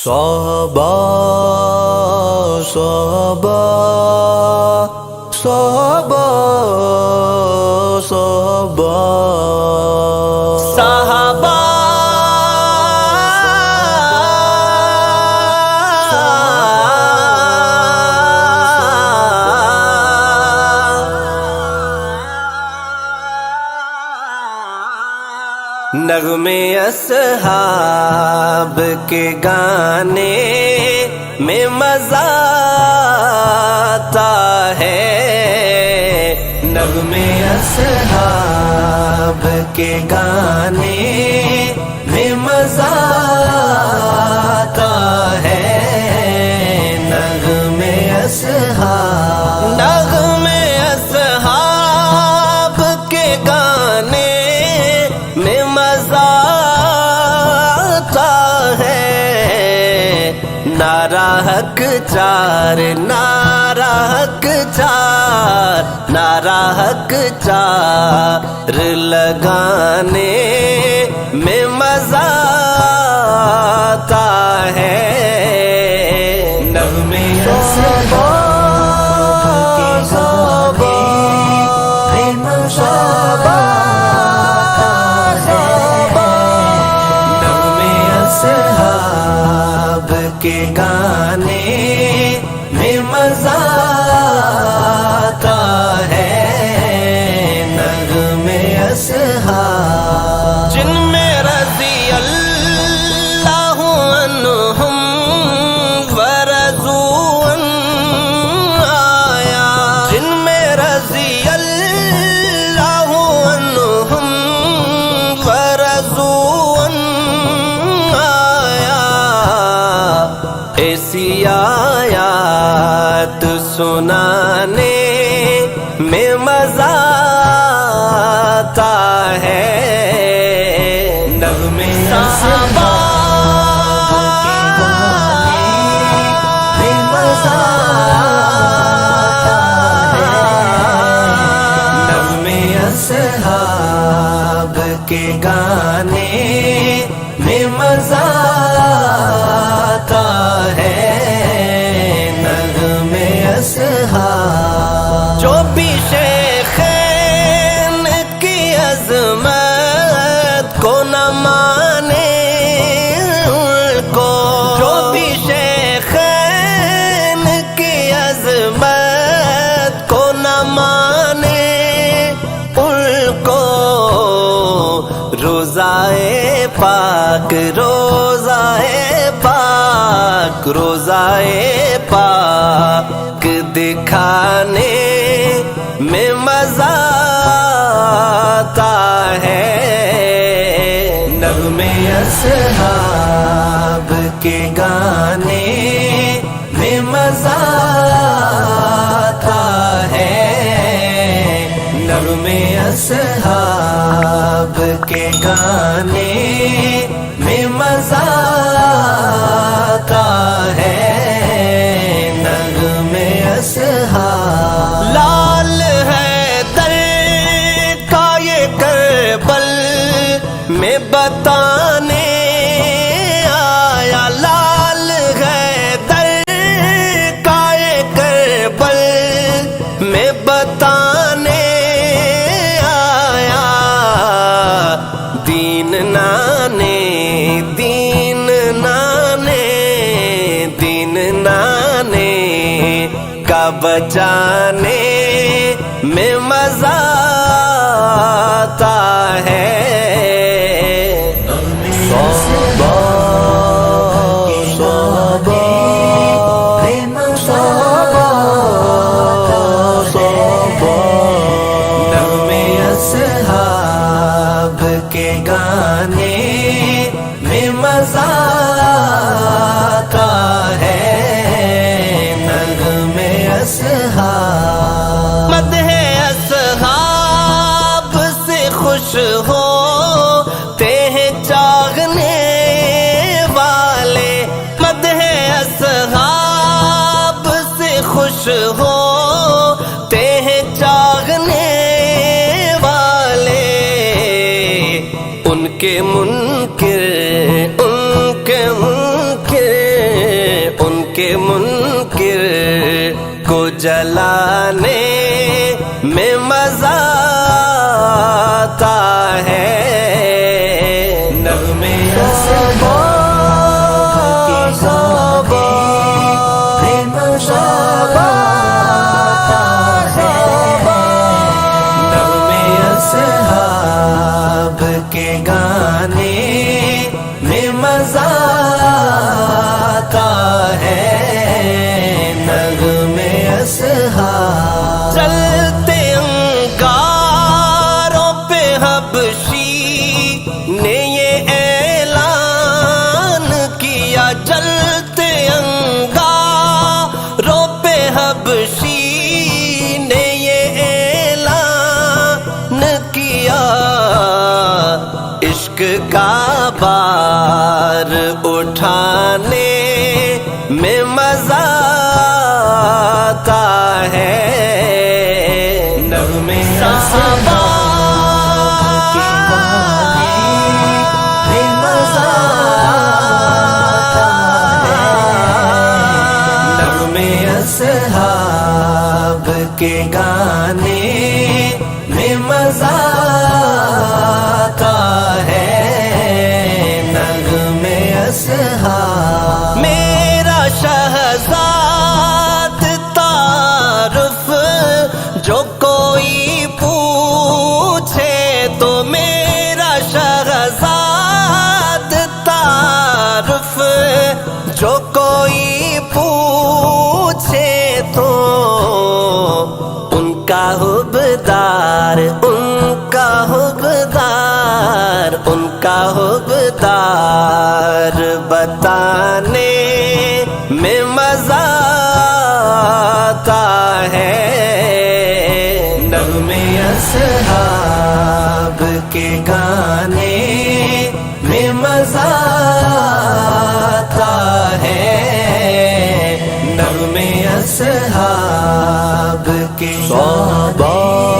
صحابہ صحابہ صحابہ صحابہ صحابہ نغمے اصحاب کے گانے میں مزہ آتا ہے، نغمے اصحاب کے گانے میں مزہ آتا ہے، نغمے اصحاب کے گانے میں مزہ آتا ہے، نعرہ حق چار نعرہ حق چار نعرہ حق چار لگانے میں مزہ آتا ہے، نغمے اصحاب کے گانے میں مزہ اصحاب کے گانے میں مزہ آتا ہے، نغمے اصحاب جن میں رضی اللہ عنہم ورضوا آیا، جن میں رضی اللہ عنہم ورضوا ایسی آیات سنانے میں مزہ آتا ہے، نغمے صحابہ کے گانے میں مزہ آتا ہے، نغمے اصحاب کے گانے میں مزہ آتا ہے، نغمے اصحاب جو بھی شیخین کی عظمت کو نہ مانے ان کو، جو بھی شیخین کی عظمت کو نہ مانے ان کو، روزائے پاک روزائے پاک روزائے پاک دکھانے میں مزہ آتا ہے، نغمے اصحاب کے گانے میں مزہ آتا ہے، نغمے اصحاب کے گانے میں مزہ آتا ہے، نغمے اصحاب لال حیدر کا یہ کربل میں بتانے آیا، لال حیدر کا یہ کربل میں بتانے دین نانے دین نانے دین نانے کا بچانے میں مزہ آتا ہے، صحابہ صحابہ صحابہ نغمے اصحاب کے گانے میں مزہ آتا ہے، نغمے اصحاب مدح اصحاب سے خوش ہوتے ہیں چاہنے والے، مدح اصحاب سے خوش ہوتے ہیں چاہنے والے، ان کے منکر کے منکر کو جلانے میں مزہ آتا ہے نغمے اصحاب کے گانے میں مزہ آتا ہے نغمے اصحاب چلتے انگاروں پہ حبشی نے یہ اعلان کیا چلتے انگاروں پہ حبشی نے یہ عشق کا بار اٹھانے میں مزہ آتا ہے نغمے صحابہ کے گانے میں مزہ آتا ہے نغمے اصحاب کے گانے میں مزہ آتا ہے نغمے اصحاب میرا شہزاد تعارف جو کوئی پوچھے تو میرا شہزاد تعارف جو کوئی پوچھے تو ان کا حبدار ان کا حبدار بتانے میں مزہ آتا ہے نغمے اصحاب کے گانے میں مزہ آتا ہے نغمے اصحاب کے صحابہ